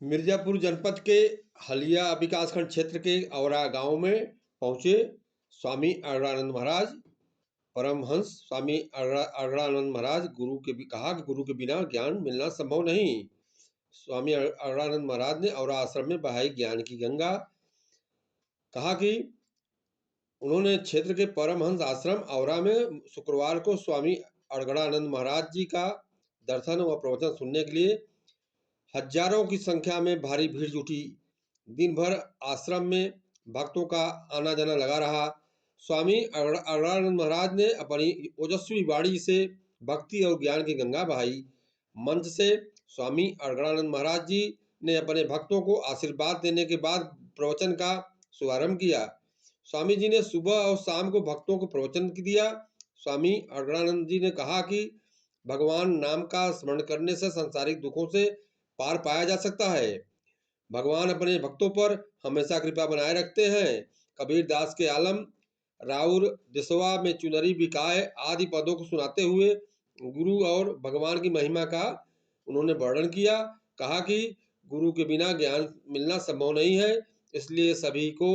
मिर्जापुर जनपद के हलिया विकासखंड क्षेत्र के औरा गांव में पहुंचे स्वामी अगड़ानंद महाराज। परमहंस स्वामी अगड़ानंद महाराज गुरु के भी कहा कि गुरु के बिना ज्ञान मिलना संभव नहीं। स्वामी अगड़ानंद महाराज ने औरा आश्रम में बहाई ज्ञान की गंगा। कहा कि उन्होंने क्षेत्र के परमहंस आश्रम औरा में शुक्रवार को स्वामी अगड़ानंद महाराज जी का दर्शन व प्रवचन सुनने के लिए हजारों की संख्या में भारी भीड़ जुटी। दिन भर आश्रम में भक्तों का आना जाना लगा रहा। स्वामी अगड़ानंद महाराज ने अपनी ओजस्वी वाणी से भक्ति और ज्ञान की गंगा बहाई। मंच से स्वामी अगड़ानंद महाराज जी ने अपने भक्तों को आशीर्वाद देने के बाद प्रवचन का शुभारंभ किया। स्वामी जी ने सुबह और शाम को भक्तों को प्रवचन दिया। स्वामी अगड़ानंद जी ने कहा कि भगवान नाम का स्मरण करने से सांसारिक दुखों से पार पाया जा सकता है। भगवान अपने भक्तों पर हमेशा कृपा बनाए रखते हैं। कबीर दास के आलम राउर दिसवा में चुनरी बिकाए आदि पदों को सुनाते हुए गुरु और भगवान की महिमा का उन्होंने वर्णन किया। कहा कि गुरु के बिना ज्ञान मिलना संभव नहीं है, इसलिए सभी को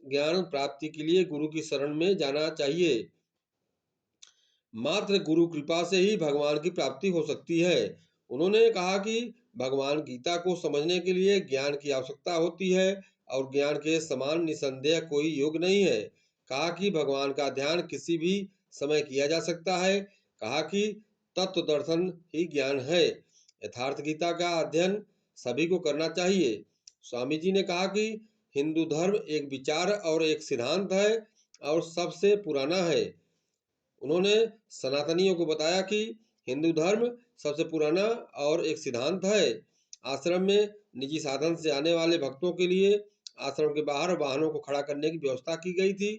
ज्ञान प्राप्ति के लिए गुरु की शरण में जाना चाहिए। मात्र गुरु कृपा से ही भगवान की प्राप्ति हो सकती है। उन्होंने कहा कि भगवान गीता को समझने के लिए ज्ञान की आवश्यकता होती है और ज्ञान के समान निसंदेह कोई योग नहीं है। कहा कि भगवान का ध्यान किसी भी समय किया जा सकता है। कहा कि तत्व दर्शन ही ज्ञान है। यथार्थ गीता का अध्ययन सभी को करना चाहिए। स्वामी जी ने कहा कि हिंदू धर्म एक विचार और एक सिद्धांत है और सबसे पुराना है। उन्होंने सनातनियों को बताया कि हिंदू धर्म सबसे पुराना और एक सिद्धांत है। आश्रम में निजी साधन से आने वाले भक्तों के लिए आश्रम के बाहर वाहनों को खड़ा करने की व्यवस्था की गई थी।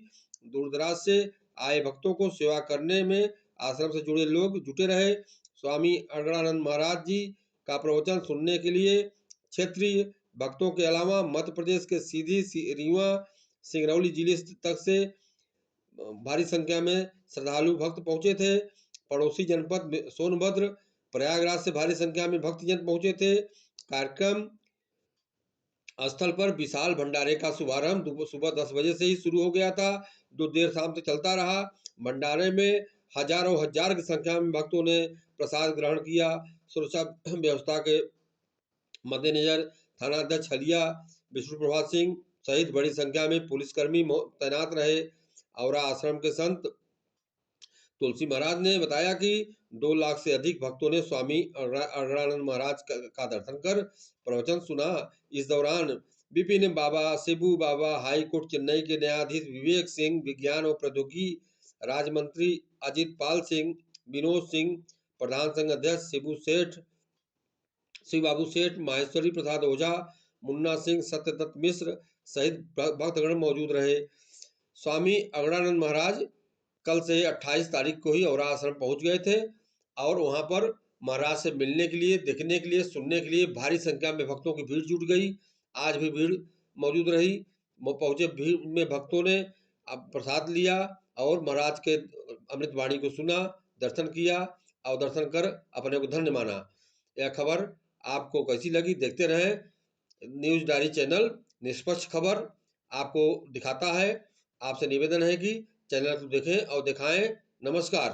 दूर दराज से आए भक्तों को सेवा करने में आश्रम से जुड़े लोग जुटे रहे। स्वामी अगड़ानंद महाराज जी का प्रवचन सुनने के लिए क्षेत्रीय भक्तों के अलावा मध्य प्रदेश के सीधी रीवा सिंगरौली जिले तक से भारी संख्या में श्रद्धालु भक्त पहुंचे थे। पड़ोसी जनपद सोनभद्र प्रयागराज से भारी संख्या में भक्तजन पहुंचे थे। कार्यक्रम स्थल पर विशाल भंडारे का शुभारंभ सुबह 10 बजे से ही शुरू हो गया था, जो देर शाम तक चलता रहा। भंडारे में हजारों हजार की संख्या में भक्तों ने प्रसाद ग्रहण किया। सुरक्षा व्यवस्था के मद्देनजर थानाध्यक्ष हलिया विष्णु प्रभात सिंह सहित बड़ी संख्या में पुलिसकर्मी तैनात रहे। औरा आश्रम के संत तुलसी महाराज ने बताया कि 2 लाख से अधिक भक्तों ने स्वामी अगड़ानंद महाराज का दर्शन कर प्रवचन सुना। इस दौरान विपिन बाबा, शिबू बाबा, हाई कोर्ट चेन्नई के न्यायाधीश विवेक सिंह, विज्ञान और प्रौद्योगिकी राज्य मंत्री अजित पाल सिंह, विनोद सिंह, प्रधान संघ अध्यक्ष शिव बाबू सेठ, माहेश्वरी प्रसाद ओझा, मुन्ना सिंह, सत्यदत्त मिश्र सहित भक्तगण मौजूद रहे। स्वामी अगड़ानंद महाराज कल से 28 तारीख को ही औरा आश्रम पहुंच गए थे और वहां पर महाराज से मिलने के लिए, देखने के लिए, सुनने के लिए भारी संख्या में भक्तों की भीड़ जुट गई। आज भी भीड़ मौजूद रही। पहुंचे भीड़ में भक्तों ने प्रसाद लिया और महाराज के अमृत वाणी को सुना, दर्शन किया और दर्शन कर अपने को धन्य माना। यह खबर आपको कैसी लगी देखते रहें। न्यूज डायरी चैनल निष्पक्ष खबर आपको दिखाता है। आपसे निवेदन है कि चैनल को देखें और दिखाएं। नमस्कार।